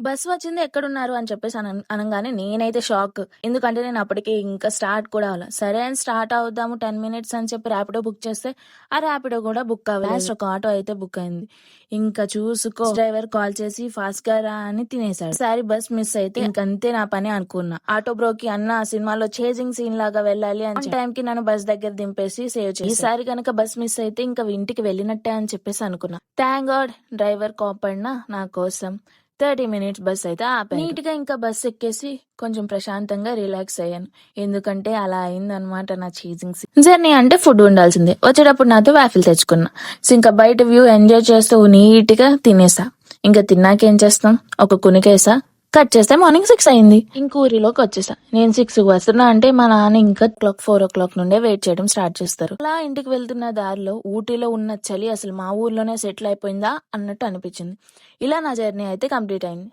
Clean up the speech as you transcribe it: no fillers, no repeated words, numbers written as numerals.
Bus వచ్చింది ఎక్కడున్నారు అని చెప్పేసి అనంగానే నేనైతే షాక్. ఎందుకంటే నేను అప్పటికి ఇంకా స్టార్ట్ కూడా అవ్వలే. సరే అని స్టార్ట్ అవుదాము 10 మినిట్స్ అని చెప్పి ర్యాపిడో బుక్ చేస్తే ఆ ర్యాపిడో కూడా బుక్ అవ్వలేదు. లాస్ట్ ఒక ఆటో అయితే బుక్ అయింది. ఇంకా చూసుకో డ్రైవర్ కాల్ చేసి ఫాస్ట్ గా రా అని తినేశాడు. ఈసారి బస్ మిస్ అయితే ఇంకంతే నా పని అనుకున్నా. ఆటో బ్రోకి అన్న ఆ సినిమాలో చేజింగ్ సీన్ లాగా వెళ్ళాలి అని టైం కి నన్ను బస్ దగ్గర దింపేసి సేవ్ చేసి ఈసారి కనుక బస్ మిస్ అయితే ఇంకా ఇంటికి వెళ్ళినట్టే అని చెప్పేసి అనుకున్నా. థ్యాంక్ గాడ్ డ్రైవర్ కోపడినా నా కోసం 30 మినిట్స్ బస్ అయితే ఆపాడు. నీట్ గా ఇంకా బస్ ఎక్కేసి కొంచెం ప్రశాంతంగా రిలాక్స్ అయ్యాను. ఎందుకంటే అలా అయిందనమాట నా చీజింగ్ సీన్. జర్నీ అంటే ఫుడ్ ఉండాల్సిందే. వచ్చేటప్పుడు నాతో వాఫిల్ తెచ్చుకున్నా. సో ఇంకా బయట వ్యూ ఎంజాయ్ చేస్తూ నీట్ గా తినేసా. ఇంకా తిన్నాకేం చేస్తాం, ఒక కునికేసా, కట్ చేస్తే మార్నింగ్ 6 అయింది. ఇంక ఊరిలోకి వచ్చేసా. నేను 6 వస్తున్నా అంటే మా నాన్న ఇంకా 4 o'clock నుండే వెయిట్ చేయడం స్టార్ట్ చేస్తారు. అలా ఇంటికి వెళ్తున్న దారిలో ఊటీలో ఉన్న చలి అసలు మా ఊర్లోనే సెటిల్ అయిపోయిందా అన్నట్టు అనిపించింది. ఇలా నా జర్నీ అయితే కంప్లీట్ అయింది.